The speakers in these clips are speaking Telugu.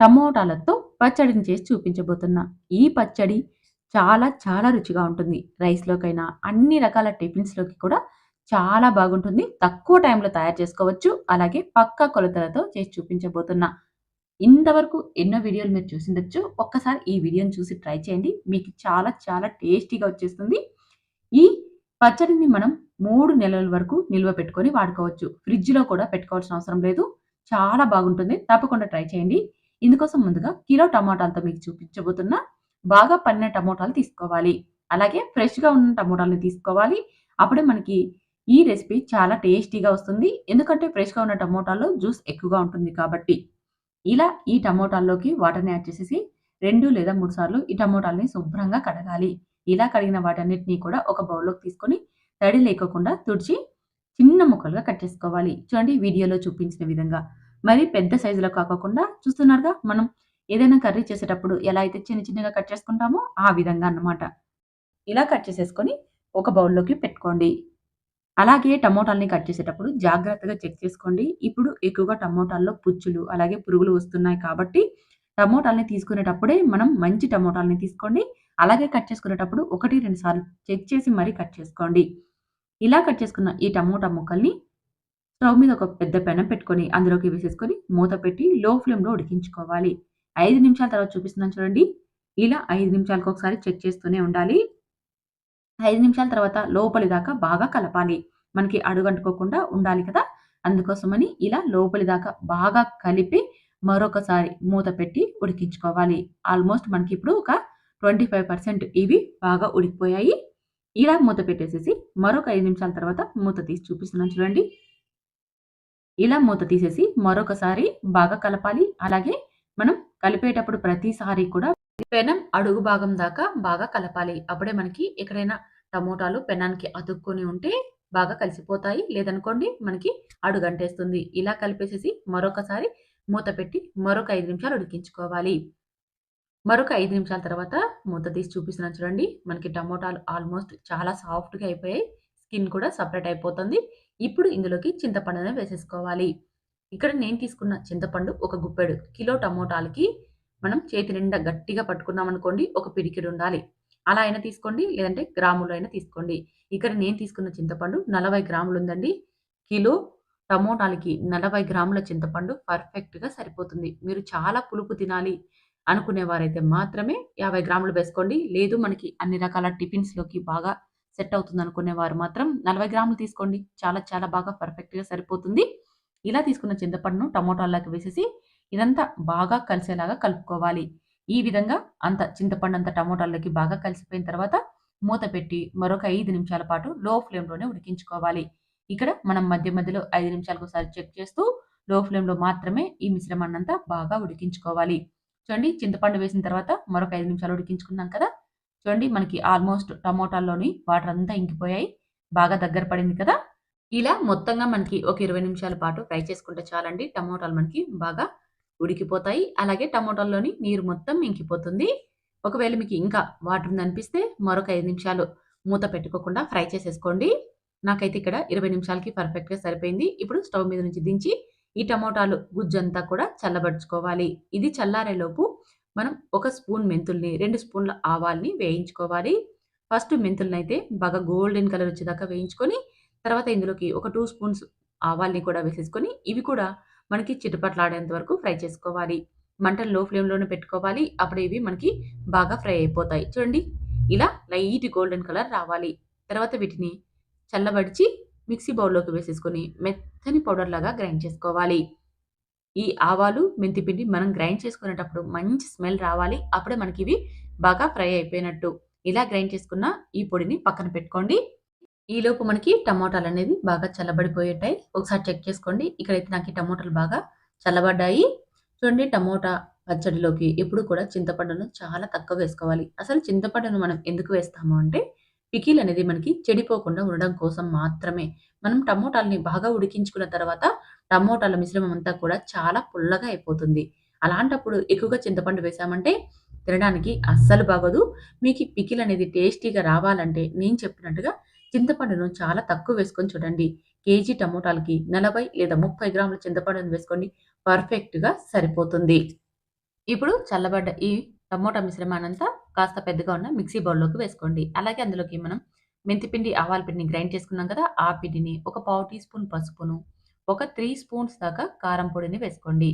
టమోటాలతో పచ్చడిని చేసి చూపించబోతున్నా. ఈ పచ్చడి చాలా చాలా రుచిగా ఉంటుంది. రైస్‌లోకైనా, అన్ని రకాల టిఫిన్స్‌లోకి కూడా చాలా బాగుంటుంది. తక్కువ టైంలో తయారు చేసుకోవచ్చు. అలాగే పక్కా కొలతలతో చేసి చూపించబోతున్నా. ఇంతవరకు ఎన్నో వీడియోలు మీరు చూసుండొచ్చు. ఒక్కసారి ఈ వీడియోని చూసి ట్రై చేయండి. మీకు చాలా చాలా టేస్టీగా వచ్చేస్తుంది. ఈ పచ్చడిని మనం 3 నెలల వరకు నిల్వ పెట్టుకొని వాడుకోవచ్చు. ఫ్రిడ్జ్‌లో కూడా పెట్టుకోవాల్సిన అవసరం లేదు. చాలా బాగుంటుంది. తప్పకుండా ట్రై చేయండి. ఇందుకోసం ముందుగా కిలో టమాటాలతో మీకు చూపించబోతున్నా. బాగా పండిన టమోటాలు తీసుకోవాలి. అలాగే ఫ్రెష్‌గా ఉన్న టమోటాలని తీసుకోవాలి. అప్పుడే మనకి ఈ రెసిపీ చాలా టేస్టీగా వస్తుంది. ఎందుకంటే ఫ్రెష్‌గా ఉన్న టమోటాల్లో జ్యూస్ ఎక్కువగా ఉంటుంది కాబట్టి. ఇలా ఈ టమోటాల్లోకి వాటర్‌ని యాడ్ చేసేసి 2 లేదా 3 సార్లు ఈ టమోటాల్ని శుభ్రంగా కడగాలి. ఇలా కడిగిన వాటన్నిటిని కూడా ఒక బౌల్‌లోకి తీసుకొని తడి లేకోకుండా తుడిచి చిన్న ముక్కలుగా కట్ చేసుకోవాలి. చూడండి వీడియోలో చూపించిన విధంగా. మరి పెద్ద సైజులో కాకోకుండా చూస్తున్నారుగా మనం ఏదైనా కర్రీ చేసేటప్పుడు ఎలా అయితే చిన్న చిన్నగా కట్ చేసుకుంటామో ఆ విధంగా అన్నమాట. ఇలా కట్ చేసేసుకొని ఒక బౌల్‌లోకి పెట్టుకోండి. అలాగే టమోటాలని కట్ చేసేటప్పుడు జాగ్రత్తగా చెక్ చేసుకోండి. ఇప్పుడు ఎక్కువగా టమోటాల్లో పుచ్చులు, అలాగే పురుగులు వస్తున్నాయి కాబట్టి టమోటాలని తీసుకునేటప్పుడే మనం మంచి టమోటాలని తీసుకోండి. అలాగే కట్ చేసుకునేటప్పుడు 1, 2 సార్లు చెక్ చేసి మరీ కట్ చేసుకోండి. ఇలా కట్ చేసుకున్న ఈ టమోటా ముక్కల్ని స్టవ్ మీద ఒక పెద్ద పెనం పెట్టుకొని అందులోకి వేసేసుకొని మూత పెట్టి లో ఫ్లేమ్‌లో ఉడికించుకోవాలి. 5 నిమిషాల తర్వాత చూపిస్తున్నాను చూడండి. ఇలా 5 నిమిషాలకు ఒకసారి చెక్ చేస్తూనే ఉండాలి. 5 నిమిషాల తర్వాత లోపలి దాకా బాగా కలపాలి. మనకి అడుగంటుకోకుండా ఉండాలి కదా! అందుకోసమని ఇలా లోపలి దాకా బాగా కలిపి మరొకసారి మూత పెట్టి ఉడికించుకోవాలి. ఆల్‌మోస్ట్ మనకిప్పుడు ఒక 25% ఇవి బాగా ఉడికిపోయాయి. ఇలా మూత పెట్టేసేసి మరొక 5 నిమిషాల తర్వాత మూత తీసి చూపిస్తున్నాను చూడండి. ఇలా మూత తీసేసి మరొకసారి బాగా కలపాలి. అలాగే మనం కలిపేటప్పుడు ప్రతిసారి కూడా పెనం అడుగు భాగం దాకా బాగా కలపాలి. అప్పుడే మనకి ఎక్కడైనా టమోటాలు పెనానికి అతుక్కొని ఉంటే బాగా కలిసిపోతాయి. లేదనుకోండి మనకి అడుగంటేస్తుంది. ఇలా కలిపేసేసి మరొకసారి మూత పెట్టి మరొక 5 నిమిషాలు ఉడికించుకోవాలి. మరొక 5 నిమిషాల తర్వాత మూత తీసి చూపిస్తున్నాను చూడండి. మనకి టమోటాలు ఆల్‌మోస్ట్ చాలా సాఫ్ట్‌గా అయిపోయాయి. స్కిన్ కూడా సెపరేట్ అయిపోతుంది. ఇప్పుడు ఇందులోకి చింతపండుని వేసేసుకోవాలి. ఇక్కడ నేను తీసుకున్న చింతపండు ఒక గుప్పెడు. కిలో టమోటాలకి మనం చేతి నిండా గట్టిగా పట్టుకున్నామనుకోండి ఒక పిడికెడు ఉండాలి. అలా అయినా తీసుకోండి. లేదంటే గ్రాములో అయినా తీసుకోండి. ఇక్కడ నేను తీసుకున్న చింతపండు 40 గ్రాములుందండి. కిలో టమోటాలకి 40 గ్రాముల చింతపండు పర్ఫెక్ట్‌గా సరిపోతుంది. మీరు చాలా పులుపు తినాలి అనుకునేవారైతే మాత్రమే 50 గ్రాములు వేసుకోండి. లేదు మనకి అన్ని రకాల టిఫిన్స్‌లోకి బాగా సెట్ అవుతుందనుకునేవారు మాత్రం 40 గ్రాములు తీసుకోండి. చాలా చాలా బాగా పర్ఫెక్ట్‌గా సరిపోతుంది. ఇలా తీసుకున్న చింతపండును టమోటాల్లోకి వేసేసి ఇదంతా బాగా కలిసేలాగా కలుపుకోవాలి. ఈ విధంగా అంత చింతపండంతా టమోటాల్లోకి బాగా కలిసిపోయిన తర్వాత మూత పెట్టి మరొక 5 నిమిషాల పాటు లో ఫ్లేమ్‌లోనే ఉడికించుకోవాలి. ఇక్కడ మనం మధ్య మధ్యలో 5 నిమిషాలకోసారి చెక్ చేస్తూ లో ఫ్లేమ్‌లో మాత్రమే ఈ మిశ్రమాన్నంతా బాగా ఉడికించుకోవాలి. చూడండి చింతపండు వేసిన తర్వాత మరొక 5 నిమిషాలు ఉడికించుకున్నాం కదా! చూడండి మనకి ఆల్‌మోస్ట్ టమోటాల్లోని వాటర్ అంతా ఇంకిపోయాయి. బాగా దగ్గర పడింది కదా! ఇలా మొత్తంగా మనకి ఒక 20 నిమిషాల పాటు ఫ్రై చేసుకుంటే చాలండి. టమోటాలు మనకి బాగా ఉడికిపోతాయి. అలాగే టమోటాల్లోని నీరు మొత్తం ఇంకిపోతుంది. ఒకవేళ మీకు ఇంకా వాటర్ ఉందనిపిస్తే మరొక 5 నిమిషాలు మూత పెట్టుకోకుండా ఫ్రై చేసేసుకోండి. నాకైతే ఇక్కడ 20 నిమిషాలకి పర్ఫెక్ట్‌గా సరిపోయింది. ఇప్పుడు స్టవ్ మీద నుంచి దించి ఈ టమోటాలు గుజ్జంతా కూడా చల్లబరుచుకోవాలి. ఇది చల్లారేలోపు మనం ఒక స్పూన్ మెంతుల్ని, 2 స్పూన్ల ఆవాల్ని వేయించుకోవాలి. ఫస్ట్ మెంతులనైతే బాగా గోల్డెన్ కలర్ వచ్చేదాకా వేయించుకొని, తర్వాత ఇందులోకి ఒక 2 స్పూన్స్ ఆవాల్ని కూడా వేసేసుకొని, ఇవి కూడా మనకి చిటపటలాడేంత వరకు ఫ్రై చేసుకోవాలి. మంటను లో ఫ్లేమ్‌లోనే పెట్టుకోవాలి. అప్పుడు ఇవి మనకి బాగా ఫ్రై అయిపోతాయి. చూడండి ఇలా లైట్ గోల్డెన్ కలర్ రావాలి. తర్వాత వీటిని చల్లబరిచి మిక్సీ బౌల్‌లోకి వేసేసుకొని మెత్తని పౌడర్‌లాగా గ్రైండ్ చేసుకోవాలి. ఈ ఆవాలు, మెంతి పిండి మనం గ్రైండ్ చేసుకునేటప్పుడు మంచి స్మెల్ రావాలి. అప్పుడే మనకివి బాగా ఫ్రై అయిపోయినట్టు. ఇలా గ్రైండ్ చేసుకున్న ఈ పొడిని పక్కన పెట్టుకోండి. ఈలోపు మనకి టమోటాలనేవి బాగా చల్లబడిపోయుంటాయి. ఒకసారి చెక్ చేసుకోండి. ఇక్కడైతే నాకు ఈ టమోటాలు బాగా చల్లబడ్డాయి. చూడండి టమోటా పచ్చడిలోకి ఎప్పుడు కూడా చింతపండును చాలా తక్కువ వేసుకోవాలి. అసలు చింతపండును మనం ఎందుకు వేస్తాము అంటే, పికిల్ అనేది మనకి చెడిపోకుండా ఉండడం కోసం మాత్రమే. మనం టమోటాలని బాగా ఉడికించుకున్న తర్వాత, టమోటాల మిశ్రమం అంతా కూడా చాలా పుల్లగా అయిపోతుంది. అలాంటప్పుడు ఎక్కువగా చింతపండు వేసామంటే, తినడానికి అస్సలు బాగోదు. మీకు పికిల్ అనేది టేస్టీగా రావాలంటే నేను చెప్పినట్టుగా చింతపండును చాలా తక్కువ వేసుకొని చూడండి. కేజీ టమోటాలకి 40 లేదా 30 గ్రాముల చింతపండును వేసుకోండి. పర్ఫెక్ట్‌గా సరిపోతుంది. ఇప్పుడు చల్లబడ్డ ఈ టమోటా మిశ్రమాన్నంతా కాస్త పెద్దగా ఉన్న మిక్సీ బౌల్‌లోకి వేసుకోండి. అలాగే అందులోకి మనం మెంతిపిండి, ఆవాల పిండిని గ్రైండ్ చేసుకున్నాం కదా! ఆ పిండిని ఒక పావు టీ స్పూన్ పసుపును, ఒక 3 స్పూన్స్ దాకా కారం పొడిని వేసుకోండి.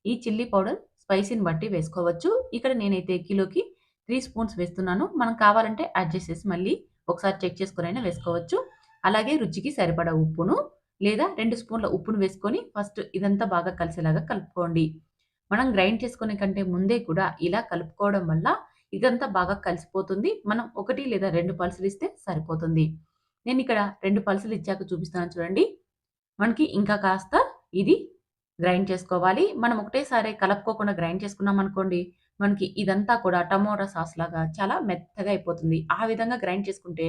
ఈ చిల్లీ పౌడర్ స్పైసీని బట్టి వేసుకోవచ్చు. ఇక్కడ నేనైతే కిలోకి 3 స్పూన్స్ వేస్తున్నాను. మనం కావాలంటే అడ్జస్ట్ చేసి మళ్ళీ ఒకసారి చెక్ చేసుకొనైనా వేసుకోవచ్చు. అలాగే రుచికి సరిపడా ఉప్పును లేదా 2 స్పూన్ల ఉప్పును వేసుకొని ఫస్ట్ ఇదంతా బాగా కలిసేలాగా కలుపుకోండి. మనం గ్రైండ్ చేసుకునే కంటే ముందే కూడా ఇలా కలుపుకోవడం వల్ల ఇదంతా బాగా కలిసిపోతుంది. మనం 1 లేదా 2 పల్సులిస్తే సరిపోతుంది. నేనిక్కడ 2 పల్సులు ఇచ్చాక చూపిస్తున్నాను చూడండి. మనకి ఇంకా కాస్త ఇది గ్రైండ్ చేసుకోవాలి. మనం ఒకటేసారి కలుపుకోకుండా గ్రైండ్ చేసుకున్నామనుకోండి, మనకి ఇదంతా కూడా టమోటా సాస్ లాగా చాలా మెత్తగా అయిపోతుంది. ఆ విధంగా గ్రైండ్ చేసుకుంటే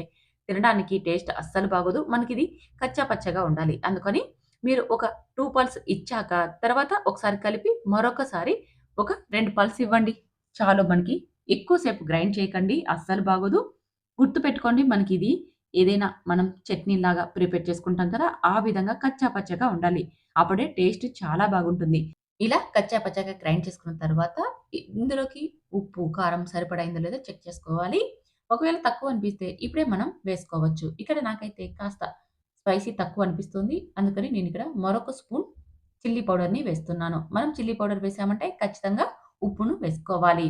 తినడానికి టేస్ట్ అస్సలు బాగోదు. మనకిది కచ్చా పచ్చాగా ఉండాలి. అందుకని మీరు ఒక 2 పల్స్ ఇచ్చాక తర్వాత ఒకసారి కలిపి మరొకసారి ఒక 2 పల్స్ ఇవ్వండి. చాలు మనకి. ఎక్కువ సేపు గ్రైండ్ చేయకండి. అస్సలు బాగోదు. గుర్తుపెట్టుకోండి మనకిది ఏదైనా మనం చట్నీలాగా ప్రిపేర్ చేసుకుంటాం కదా! ఆ విధంగా కచ్చా పచ్చాగా ఉండాలి. అప్పుడే టేస్ట్ చాలా బాగుంటుంది. ఇలా కచ్చా పచ్చాగా గ్రైండ్ చేసుకున్న తర్వాత ఇందులోకి ఉప్పు, కారం సరిపడా అయిందో లేదో చెక్ చేసుకోవాలి. ఒకవేళ తక్కువ అనిపిస్తే ఇప్పుడే మనం వేసుకోవచ్చు. ఇక్కడ నాకైతే కాస్త స్పైసీ తక్కువ అనిపిస్తుంది. అందుకని నేనిక్కడ మరొక స్పూన్ చిల్లీ పౌడర్‌ని వేస్తున్నాను. మనం చిల్లీ పౌడర్ వేసామంటే ఖచ్చితంగా ఉప్పును వేసుకోవాలి.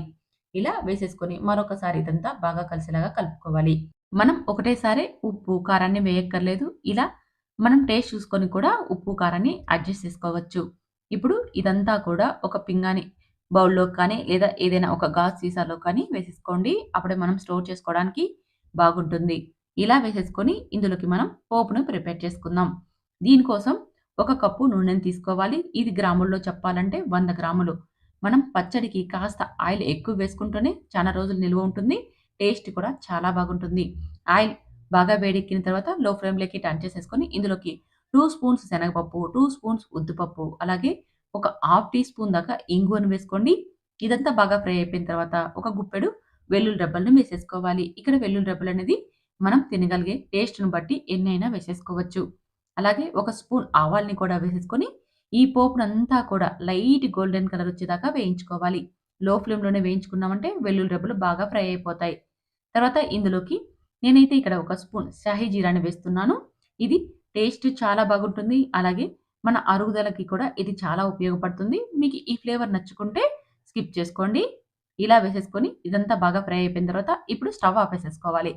ఇలా వేసేసుకొని మరొకసారి ఇదంతా బాగా కలిసేలాగా కలుపుకోవాలి. మనం ఒకటేసారి ఉప్పు, కారాన్ని వేయక్కర్లేదు. ఇలా మనం టేస్ట్ చూసుకొని కూడా ఉప్పు, కారాన్ని అడ్జస్ట్ చేసుకోవచ్చు. ఇప్పుడు ఇదంతా కూడా ఒక పింగాణి బౌల్‌లోకి కానీ, లేదా ఏదైనా ఒక గాజు సీసాలో కానీ వేసేసుకోండి. అప్పుడే మనం స్టోర్ చేసుకోవడానికి బాగుంటుంది. ఇలా వేసేసుకొని ఇందులోకి మనం పోపును ప్రిపేర్ చేసుకుందాం. దీనికోసం ఒక కప్పు నూనెని తీసుకోవాలి. ఇది గ్రాముల్లో చెప్పాలంటే 100 గ్రాములు. మనం పచ్చడికి కాస్త ఆయిల్ ఎక్కువ వేసుకుంటూనే చాలా రోజులు నిల్వ ఉంటుంది. టేస్ట్ కూడా చాలా బాగుంటుంది. ఆయిల్ బాగా వేడెక్కిన తర్వాత లో ఫ్లేమ్‌లోకి టర్న్ చేసేసుకొని ఇందులోకి 2 స్పూన్స్ శనగపప్పు, 2 స్పూన్స్ ఉద్దిపప్పు, అలాగే ఒక హాఫ్ టీ స్పూన్ దాకా ఇంగువను వేసుకోండి. ఇదంతా బాగా ఫ్రై అయిపోయిన తర్వాత ఒక గుప్పెడు వెల్లుల్లి రెబ్బలను వేసేసుకోవాలి. ఇక్కడ వెల్లుల్లి రెబ్బలనేది మనం తినగలిగే టేస్ట్‌ని బట్టి ఎన్నైనా వేసేసుకోవచ్చు. అలాగే ఒక స్పూన్ ఆవాల్ని కూడా వేసేసుకొని ఈ పోపునంతా కూడా లైట్ గోల్డెన్ కలర్ వచ్చేదాకా వేయించుకోవాలి. లో ఫ్లేమ్‌లోనే వేయించుకున్నామంటే వెల్లుల్లి రెబ్బలు బాగా ఫ్రై అయిపోతాయి. తర్వాత ఇందులోకి నేనైతే ఇక్కడ ఒక స్పూన్ షాహీ జీరాని వేస్తున్నాను. ఇది టేస్ట్ చాలా బాగుంటుంది. అలాగే మన అరుగుదలకి కూడా ఇది చాలా ఉపయోగపడుతుంది. మీకు ఈ ఫ్లేవర్ నచ్చుకుంటే స్కిప్ చేసుకోండి. ఇలా వేసేసుకొని ఇదంతా బాగా ఫ్రై అయిపోయిన తర్వాత ఇప్పుడు స్టవ్ ఆపేసేసుకోవాలి.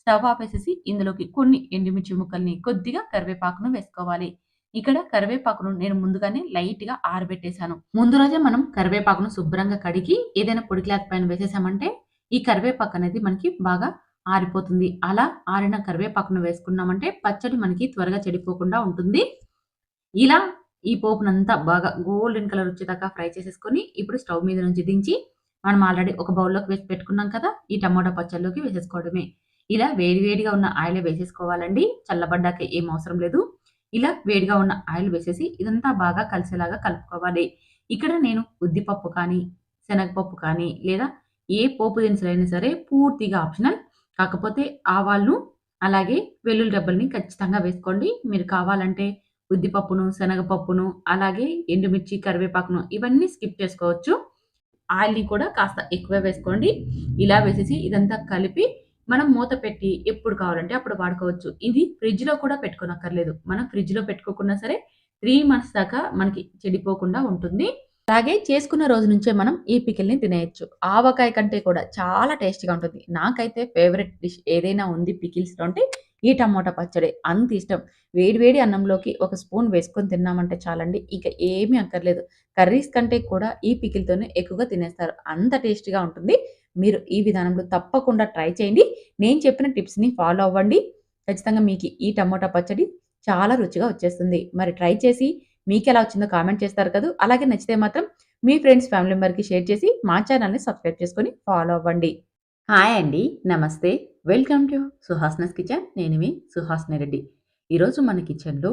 స్టవ్ ఆపేసేసి ఇందులోకి కొన్ని ఎండుమిర్చి ముక్కల్ని, కొద్దిగా కరివేపాకును వేసుకోవాలి. ఇక్కడ కరివేపాకును నేను ముందుగానే లైట్‌గా ఆరబెట్టేసాను. ముందు రోజే మనం కరివేపాకును శుభ్రంగా కడిగి ఏదైనా పొడి క్లాత్ పైన వేసేసామంటే ఈ కరివేపాకు అనేది మనకి బాగా ఆరిపోతుంది. అలా ఆరిన కరివేపాకును వేసుకున్నామంటే పచ్చడి మనకి త్వరగా చెడిపోకుండా ఉంటుంది. ఇలా ఈ పోపునంతా బాగా గోల్డెన్ కలర్ వచ్చేదాకా ఫ్రై చేసేసుకొని, ఇప్పుడు స్టవ్ మీద నుంచి దించి, మనం ఆల్రెడీ ఒక బౌల్‌లోకి వేసి పెట్టుకున్నాం కదా! ఈ టమోటా పచ్చడిలోకి వేసేసుకోవడమే. ఇలా వేడి వేడిగా ఉన్న ఆయిలే వేసేసుకోవాలండి. చల్లబడ్డాక ఏం అవసరం లేదు. ఇలా వేడిగా ఉన్న ఆయిల్ వేసేసి ఇదంతా బాగా కలిసేలాగా కలుపుకోవాలి. ఇక్కడ నేను ఉద్దిపప్పు కానీ, శనగపప్పు కానీ, లేదా ఏ పోపు దినుసులైనా సరే పూర్తిగా ఆప్షనల్. కాకపోతే ఆవాలను, అలాగే వెల్లుల్లి రెబ్బల్ని ఖచ్చితంగా వేసుకోండి. మీరు కావాలంటే ఉద్దిపప్పును, శనగపప్పును, అలాగే ఎండుమిర్చి, కరివేపాకును ఇవన్నీ స్కిప్ చేసుకోవచ్చు. ఆయిల్‌ని కూడా కాస్త ఎక్కువే వేసుకోండి. ఇలా వేసేసి ఇదంతా కలిపి మనం మూత పెట్టి ఎప్పుడు కావాలంటే అప్పుడు వాడుకోవచ్చు. ఇది ఫ్రిడ్జ్‌లో కూడా పెట్టుకోనక్కర్లేదు. మనం ఫ్రిడ్జ్‌లో పెట్టుకోకున్నా సరే 3 మంత్స్ దాకా మనకి చెడిపోకుండా ఉంటుంది. అలాగే చేసుకున్న రోజు నుంచే మనం ఈ పికిల్‌ని తినేయొచ్చు. ఆవకాయ కంటే కూడా చాలా టేస్టీగా ఉంటుంది. నాకైతే ఫేవరెట్ డిష్ ఏదైనా ఉంది పికిల్స్‌లో అంటే ఈ టమోటా పచ్చడే. అంత ఇష్టం. వేడి వేడి అన్నంలోకి ఒక స్పూన్ వేసుకొని తిన్నామంటే చాలండి. ఇక ఏమీ అక్కర్లేదు. కర్రీస్ కంటే కూడా ఈ పికిల్‌తోనే ఎక్కువగా తినేస్తారు. అంత టేస్టీగా ఉంటుంది. మీరు ఈ విధానంలో తప్పకుండా ట్రై చేయండి. నేను చెప్పిన టిప్స్‌ని ఫాలో అవ్వండి. ఖచ్చితంగా మీకు ఈ టమోటా పచ్చడి చాలా రుచిగా వచ్చేస్తుంది. మరి ట్రై చేసి మీకెలా వచ్చిందో కామెంట్ చేస్తారు కదూ! అలాగే నచ్చితే మాత్రం మీ ఫ్రెండ్స్, ఫ్యామిలీ మెంబర్‌కి షేర్ చేసి మా ఛానెల్‌ని సబ్స్క్రైబ్ చేసుకొని ఫాలో అవ్వండి. హాయ్ అండి. నమస్తే. Welcome to Suhasini's kitchen. నేను మీ సుహాసిని రెడ్డి. ఈరోజు మన కిచెన్‌లో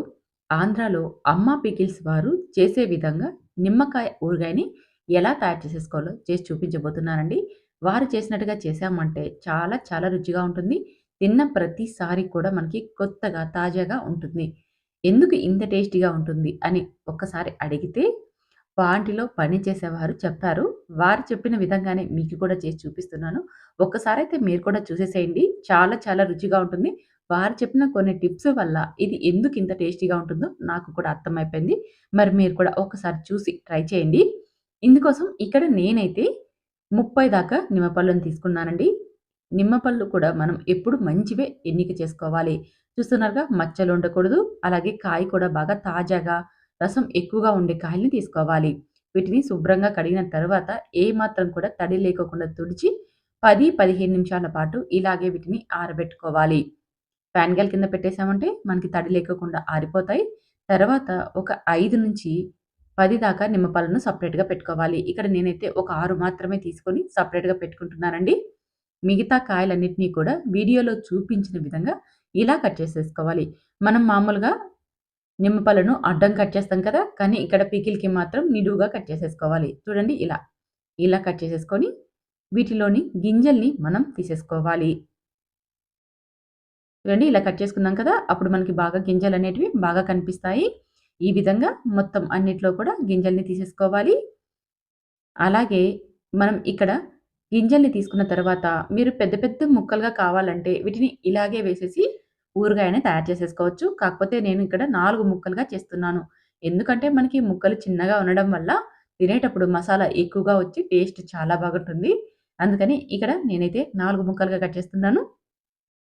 ఆంధ్రాలో అమ్మ పికిల్స్ వారు చేసే విధంగా నిమ్మకాయ ఊరగాయని ఎలా తయారు చేసేసుకోవాలో చేసి చూపించబోతున్నానండి. వారు చేసినట్టుగా చేశామంటే చాలా చాలా రుచిగా ఉంటుంది. తిన్న ప్రతిసారి కూడా మనకి కొత్తగా, తాజాగా ఉంటుంది. ఎందుకు ఇంత టేస్టీగా ఉంటుంది అని ఒక్కసారి అడిగితే వాటిలో పని చేసేవారు చెప్పారు. వారు చెప్పిన విధంగానే మీకు కూడా చేసి చూపిస్తున్నాను. ఒక్కసారైతే మీరు కూడా చూసేసేయండి. చాలా చాలా రుచిగా ఉంటుంది. వారు చెప్పిన కొన్ని టిప్స్ వల్ల ఇది ఎందుకు ఇంత టేస్టీగా ఉంటుందో నాకు కూడా అర్థమైపోయింది. మరి మీరు కూడా ఒక్కసారి చూసి ట్రై చేయండి. ఇందుకోసం ఇక్కడ నేనైతే 30 దాకా నిమ్మపళ్ళను తీసుకున్నానండి. నిమ్మపళ్ళు కూడా మనం ఎప్పుడు మంచివే ఎన్నిక చేసుకోవాలి. చూస్తున్నారుగా మచ్చలు ఉండకూడదు. అలాగే కాయ కూడా బాగా తాజాగా, రసం ఎక్కువగా ఉండే కాయల్ని తీసుకోవాలి. వీటిని శుభ్రంగా కడిగిన తర్వాత ఏ మాత్రం కూడా తడి లేకోకుండా తుడిచి 10, 15 నిమిషాల పాటు ఇలాగే వీటిని ఆరబెట్టుకోవాలి. ఫ్యాన్ గాలి కింద పెట్టేసామంటే మనకి తడి లేకోకుండా ఆరిపోతాయి. తర్వాత ఒక 5-10 దాకా నిమ్మపాలను సెపరేట్‌గా పెట్టుకోవాలి. ఇక్కడ నేనైతే ఒక 6 మాత్రమే తీసుకొని సెపరేట్‌గా పెట్టుకుంటున్నానండి. మిగతా కాయలన్నిటిని కూడా వీడియోలో చూపించిన విధంగా ఇలా కట్ చేసేసుకోవాలి. మనం మామూలుగా నిమ్మపళ్ళను అడ్డం కట్ చేస్తాం కదా! కానీ ఇక్కడ పికిల్‌కి మాత్రం నిలువుగా కట్ చేసేసుకోవాలి. చూడండి ఇలా. ఇలా కట్ చేసేసుకొని వీటిలోని గింజల్ని మనం తీసేసుకోవాలి. చూడండి ఇలా కట్ చేసుకున్నాం కదా! అప్పుడు మనకి బాగా గింజలనేటివి బాగా కనిపిస్తాయి. ఈ విధంగా మొత్తం అన్నిట్లో కూడా గింజల్ని తీసేసుకోవాలి. అలాగే మనం ఇక్కడ గింజల్ని తీసుకున్న తర్వాత మీరు పెద్ద పెద్ద ముక్కలుగా కావాలంటే వీటిని ఇలాగే వేసేసి ఊరగాయని తయారు చేసేసుకోవచ్చు. కాకపోతే నేను ఇక్కడ 4 ముక్కలుగా చేస్తున్నాను. ఎందుకంటే మనకి ముక్కలు చిన్నగా ఉండడం వల్ల తినేటప్పుడు మసాలా ఎక్కువగా వచ్చి టేస్ట్ చాలా బాగుంటుంది. అందుకని ఇక్కడ నేనైతే 4 ముక్కలుగా కట్ చేస్తున్నాను.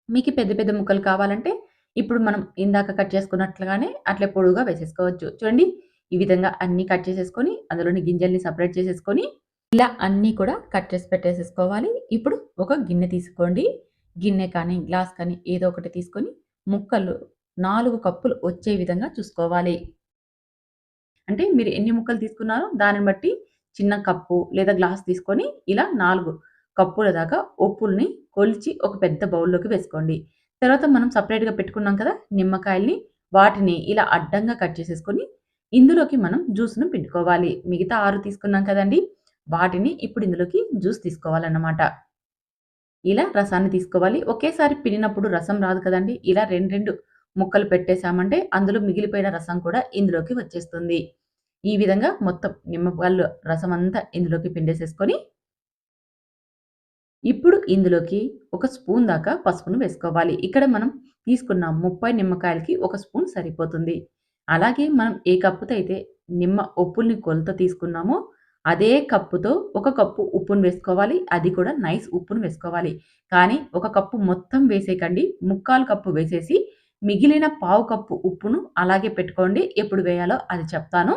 మీకు పెద్ద పెద్ద ముక్కలు కావాలంటే, ఇప్పుడు మనం ఇందాక కట్ చేసుకున్నట్లుగానే అట్లే పొడువుగా వేసేసుకోవచ్చు. చూడండి, ఈ విధంగా అన్నీ కట్ చేసేసుకొని, అందులోని గింజల్ని సెపరేట్ చేసేసుకొని, ఇలా అన్నీ కూడా కట్ చేసి పెట్టేసేసుకోవాలి. ఇప్పుడు ఒక గిన్నె తీసుకోండి. గిన్నె కానీ, గ్లాస్ కానీ ఏదో ఒకటి తీసుకొని, ముక్కలు 4 కప్పులు వచ్చే విధంగా చూసుకోవాలి. అంటే మీరు ఎన్ని ముక్కలు తీసుకున్నారో దాన్ని బట్టి చిన్న కప్పు లేదా గ్లాస్ తీసుకొని ఇలా 4 కప్పుల దాకా ఉప్పుల్ని కొలిచి ఒక పెద్ద బౌల్‌లోకి వేసుకోండి. తర్వాత మనం సెపరేట్‌గా పెట్టుకున్నాం కదా! నిమ్మకాయల్ని వాటిని ఇలా అడ్డంగా కట్ చేసేసుకొని ఇందులోకి మనం జ్యూస్‌ను పిండుకోవాలి. మిగతా 6 తీసుకున్నాం కదండీ! వాటిని ఇప్పుడు ఇందులోకి జ్యూస్ తీసుకోవాలన్నమాట. ఇలా రసాన్ని తీసుకోవాలి. ఒకేసారి పిండినప్పుడు రసం రాదు కదండీ! ఇలా 2 ముక్కలు పెట్టేసామంటే అందులో మిగిలిపోయిన రసం కూడా ఇందులోకి వచ్చేస్తుంది. ఈ విధంగా మొత్తం నిమ్మపళ్ళు రసమంతా ఇందులోకి పిండేసేసుకొని, ఇప్పుడు ఇందులోకి ఒక స్పూన్ దాకా పసుపును వేసుకోవాలి. ఇక్కడ మనం తీసుకున్న 30 నిమ్మకాయలకి ఒక స్పూన్ సరిపోతుంది. అలాగే మనం ఏ కప్పుతో అయితే నిమ్మ ఉప్పుల్ని కొలత తీసుకున్నామో, అదే కప్పుతో ఒక కప్పు ఉప్పును వేసుకోవాలి. అది కూడా నైస్ ఉప్పును వేసుకోవాలి. కానీ ఒక కప్పు మొత్తం వేసేయకండి. ముక్కాలు కప్పు వేసేసి, మిగిలిన పావు కప్పు ఉప్పును అలాగే పెట్టుకోండి. ఎప్పుడు వేయాలో అది చెప్తాను.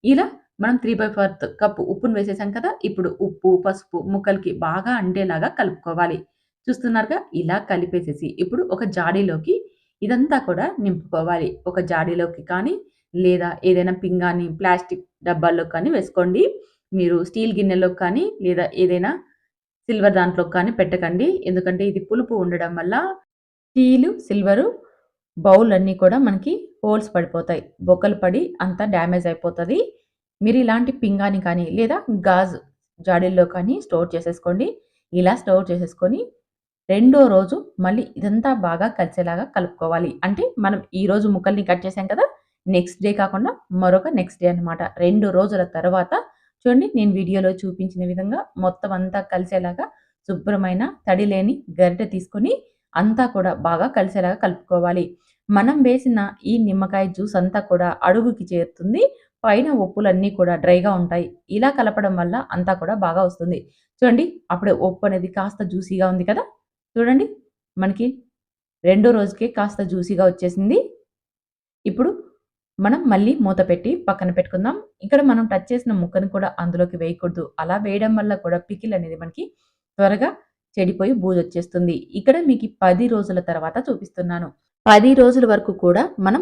ఇలా మనం 3/4 కప్పు ఉప్పును వేసేసాం కదా! ఇప్పుడు ఉప్పు, పసుపు ముక్కలకి బాగా అంటేలాగా కలుపుకోవాలి. చూస్తున్నారుగా? ఇలా కలిపేసేసి ఇప్పుడు ఒక జాడీలోకి ఇదంతా కూడా నింపుకోవాలి. ఒక జాడీలోకి కానీ, లేదా ఏదైనా పింగాణి, ప్లాస్టిక్ డబ్బాల్లో కానీ వేసుకోండి. మీరు స్టీల్ గిన్నెలోకి కానీ, లేదా ఏదైనా సిల్వర్ దాంట్లోకి కానీ పెట్టకండి. ఎందుకంటే ఇది పులుపు ఉండడం వల్ల స్టీలు, సిల్వరు బౌలన్నీ కూడా మనకి హోల్స్ పడిపోతాయి. బొక్కలు పడి అంతా డ్యామేజ్ అయిపోతది. మీరు ఇలాంటి పింగాణి కానీ, లేదా గాజు జాడీల్లో కానీ స్టోర్ చేసేసుకోండి. ఇలా స్టోర్ చేసేసుకొని, రెండో రోజు మళ్ళీ ఇదంతా బాగా కలిసేలాగా కలుపుకోవాలి. అంటే మనం ఈరోజు ముక్కల్ని కట్ చేసాం కదా! నెక్స్ట్ డే కాకుండా మరొక నెక్స్ట్ డే అనమాట. 2 రోజుల తర్వాత చూడండి నేను వీడియోలో చూపించిన విధంగా మొత్తం అంతా కలిసేలాగా శుభ్రమైన తడి లేని గరిటె తీసుకొని అంతా కూడా బాగా కలిసేలాగా కలుపుకోవాలి. మనం వేసిన ఈ నిమ్మకాయ జ్యూస్ అంతా కూడా అడుగుకి చేరుతుంది. పైన ఉప్పులన్నీ కూడా డ్రైగా ఉంటాయి. ఇలా కలపడం వల్ల అంతా కూడా బాగా వస్తుంది. చూడండి అప్పుడే ఉప్పు అనేది కాస్త జ్యూసీగా ఉంది కదా! చూడండి మనకి రెండో రోజుకే కాస్త జ్యూసీగా వచ్చేసింది. ఇప్పుడు మనం మళ్ళీ మూత పెట్టి పక్కన పెట్టుకుందాం. ఇక్కడ మనం టచ్ చేసిన ముక్కను కూడా అందులోకి వేయకూడదు. అలా వేయడం వల్ల కూడా పికిల్ అనేది మనకి త్వరగా చెడిపోయి బూజొచ్చేస్తుంది. ఇక్కడ మీకు 10 రోజుల తర్వాత చూపిస్తున్నాను. 10 రోజుల వరకు కూడా మనం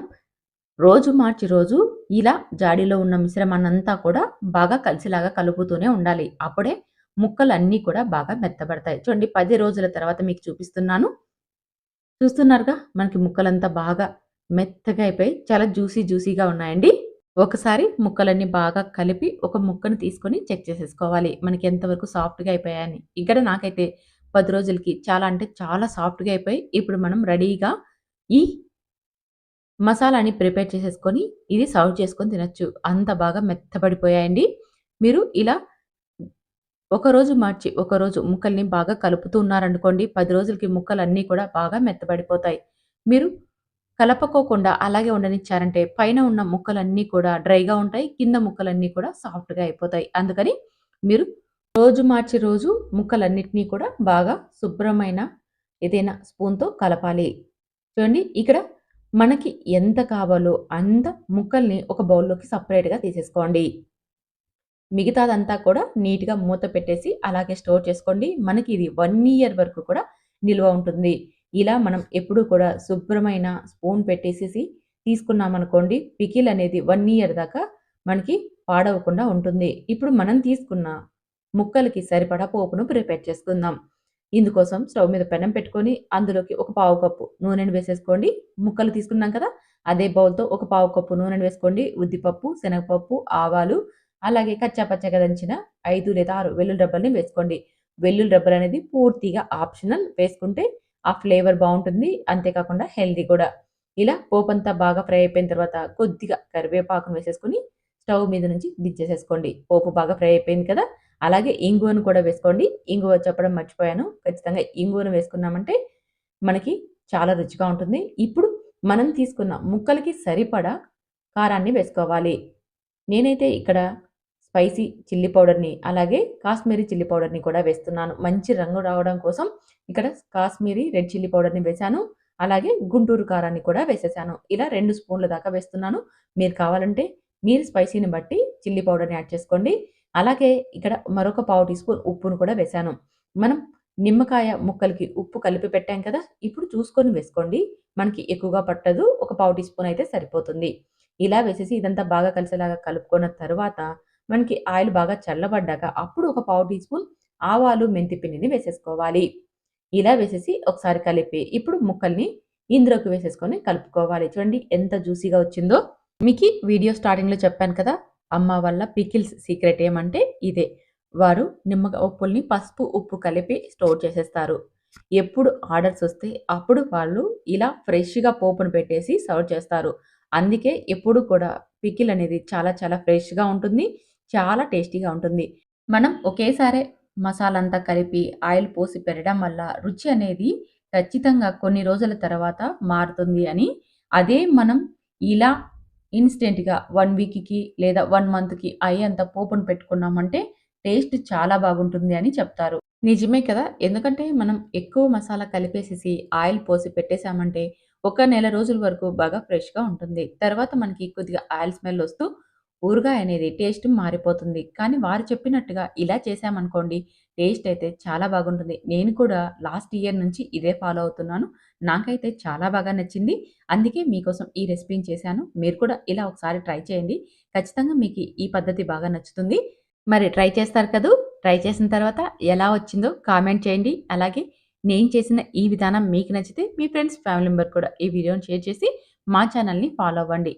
రోజు మార్చి రోజు ఇలా జాడీలో ఉన్న మిశ్రమాన్నంతా కూడా బాగా కలిసేలాగా కలుపుతూనే ఉండాలి. అప్పుడే ముక్కలన్నీ కూడా బాగా మెత్తబడతాయి. చూడండి 10 రోజుల తర్వాత మీకు చూపిస్తున్నాను. చూస్తున్నారుగా మనకి ముక్కలంతా బాగా మెత్తగా అయిపోయి చాలా జ్యూసీగా ఉన్నాయండి. ఒకసారి ముక్కలన్నీ బాగా కలిపి ఒక ముక్కను తీసుకొని చెక్ చేసేసుకోవాలి. మనకి ఎంతవరకు సాఫ్ట్‌గా అయిపోయాయని. ఇక్కడ నాకైతే 10 రోజులకి చాలా అంటే చాలా సాఫ్ట్‌గా అయిపోయి ఇప్పుడు మనం రెడీగా ఈ మసాలాని ప్రిపేర్ చేసేసుకొని ఇది సర్వ్ చేసుకొని తినొచ్చు. అంత బాగా మెత్తబడిపోయాయండి. మీరు ఇలా ఒకరోజు మార్చి, ఒకరోజు ముక్కల్ని బాగా కలుపుతూ ఉన్నారనుకోండి, 10 రోజులకి ముక్కలన్నీ కూడా బాగా మెత్తబడిపోతాయి. మీరు కలపకోకుండా అలాగే ఉండనిచ్చారంటే పైన ఉన్న ముక్కలన్నీ కూడా డ్రైగా ఉంటాయి. కింద ముక్కలన్నీ కూడా సాఫ్ట్‌గా అయిపోతాయి. అందుకని మీరు రోజు మార్చి రోజు ముక్కలన్నిటిని కూడా బాగా శుభ్రమైన ఏదైనా స్పూన్‌తో కలపాలి. చూడండి ఇక్కడ మనకి ఎంత కావాలో అంత ముక్కల్ని ఒక బౌల్‌లోకి సెపరేట్‌గా తీసేసుకోండి. మిగతాదంతా కూడా నీట్‌గా మూత పెట్టేసి అలాగే స్టోర్ చేసుకోండి. మనకి ఇది 1 ఇయర్ వరకు కూడా నిల్వ ఉంటుంది. ఇలా మనం ఎప్పుడూ కూడా శుభ్రమైన స్పూన్ పెట్టేసేసి తీసుకున్నామనుకోండి, పికిల్ అనేది 1 ఇయర్ దాకా మనకి పాడవకుండా ఉంటుంది. ఇప్పుడు మనం తీసుకున్న ముక్కలకి సరిపడా పోపును ప్రిపేర్ చేసుకుందాం. ఇందుకోసం స్టవ్ మీద పెనం పెట్టుకొని అందులోకి ఒక పావు కప్పు నూనెను వేసేసుకోండి. ముక్కలు తీసుకున్నాం కదా! అదే బౌల్‌తో ఒక పావు కప్పు నూనెను వేసుకోండి. ఉద్దిపప్పు, శనగపప్పు, ఆవాలు అలాగే కచ్చా పచ్చాగా దంచిన 5 లేదా 6 వెల్లుల్లి రెబ్బల్ని వేసుకోండి. వెల్లుల్లి రెబ్బలనేది పూర్తిగా ఆప్షనల్. వేసుకుంటే ఆ ఫ్లేవర్ బావుంటుంది. అంతేకాకుండా హెల్తీ కూడా. ఇలా పోపంతా బాగా ఫ్రై అయిపోయిన తర్వాత కొద్దిగా కరివేపాకును వేసేసుకొని స్టవ్ మీద నుంచి దించేసేసుకోండి. పోపు బాగా ఫ్రై అయిపోయింది కదా! అలాగే ఇంగువను కూడా వేసుకోండి. ఇంగువ చెప్పడం మర్చిపోయాను. ఖచ్చితంగా ఇంగువను వేసుకున్నామంటే మనకి చాలా రుచిగా ఉంటుంది. ఇప్పుడు మనం తీసుకున్న ముక్కలకి సరిపడా కారాన్ని వేసుకోవాలి. నేనైతే ఇక్కడ స్పైసీ చిల్లీ పౌడర్‌ని, అలాగే కాశ్మీరీ చిల్లీ పౌడర్‌ని కూడా వేస్తున్నాను. మంచి రంగు రావడం కోసం ఇక్కడ కాశ్మీరీ రెడ్ చిల్లీ పౌడర్‌ని వేశాను. అలాగే గుంటూరు కారాన్ని కూడా వేసేసాను. ఇలా 2 స్పూన్ల దాకా వేస్తున్నాను. మీరు కావాలంటే మీరు స్పైసీని బట్టి చిల్లీ పౌడర్‌ని యాడ్ చేసుకోండి. అలాగే ఇక్కడ మరొక పావు టీ స్పూన్ ఉప్పును కూడా వేశాను. మనం నిమ్మకాయ ముక్కలకి ఉప్పు కలిపి పెట్టాం కదా! ఇప్పుడు చూసుకొని వేసుకోండి. మనకి ఎక్కువగా పట్టదు. ఒక పావు టీ స్పూన్ అయితే సరిపోతుంది. ఇలా వేసేసి ఇదంతా బాగా కలిసేలాగా కలుపుకున్న తరువాత మనకి ఆయిల్ బాగా చల్లబడ్డాక అప్పుడు ఒక పావు టీ స్పూన్ ఆవాలు, మెంతి పిండిని వేసేసుకోవాలి. ఇలా వేసేసి ఒకసారి కలిపి ఇప్పుడు ముక్కల్ని ఇందులోకి వేసేసుకొని కలుపుకోవాలి. చూడండి ఎంత జ్యూసీగా వచ్చిందో. మీకి వీడియో స్టార్టింగ్‌లో చెప్పాను కదా! అమ్మ వాళ్ళ పికిల్స్ సీక్రెట్ ఏమంటే ఇదే. వారు ఉప్పుల్ని పసుపు, ఉప్పు కలిపి స్టోర్ చేసేస్తారు. ఎప్పుడు ఆర్డర్స్ వస్తే అప్పుడు వాళ్ళు ఇలా ఫ్రెష్‌గా పోపును పెట్టేసి సర్వ్ చేస్తారు. అందుకే ఎప్పుడు కూడా పికిల్ అనేది చాలా చాలా ఫ్రెష్‌గా ఉంటుంది. చాలా టేస్టీగా ఉంటుంది. మనం ఒకేసారే మసాలా అంతా కలిపి ఆయిల్ పోసి పెట్టడం వల్ల రుచి అనేది ఖచ్చితంగా కొన్ని రోజుల తర్వాత మారుతుంది అని, అదే మనం ఇలా ఇన్‌స్టెంట్‌గా 1 వీక్‌కి లేదా 1 మంత్‌కి అయ్యేంత పోపును పెట్టుకున్నామంటే టేస్ట్ చాలా బాగుంటుంది అని చెప్తారు. నిజమే కదా! ఎందుకంటే మనం ఎక్కువ మసాలా కలిపేసేసి ఆయిల్ పోసి పెట్టేసామంటే ఒక నెల రోజుల వరకు బాగా ఫ్రెష్‌గా ఉంటుంది. తర్వాత మనకి కొద్దిగా ఆయిల్ స్మెల్ వస్తూ ఊరగాయ అనేది టేస్ట్ మారిపోతుంది. కానీ వారు చెప్పినట్టుగా ఇలా చేశామనుకోండి టేస్ట్ అయితే చాలా బాగుంటుంది. నేను కూడా లాస్ట్ ఇయర్ నుంచి ఇదే ఫాలో అవుతున్నాను. నాకైతే చాలా బాగా నచ్చింది. అందుకే మీకోసం ఈ రెసిపీని చేశాను. మీరు కూడా ఇలా ఒకసారి ట్రై చేయండి. ఖచ్చితంగా మీకు ఈ పద్ధతి బాగా నచ్చుతుంది. మరి ట్రై చేస్తారు కదూ! ట్రై చేసిన తర్వాత ఎలా వచ్చిందో కామెంట్ చేయండి. అలాగే నేను చేసిన ఈ విధానం మీకు నచ్చితే మీ ఫ్రెండ్స్, ఫ్యామిలీ మెంబర్ కూడా ఈ వీడియోని షేర్ చేసి మా ఛానల్‌ని ఫాలో అవ్వండి.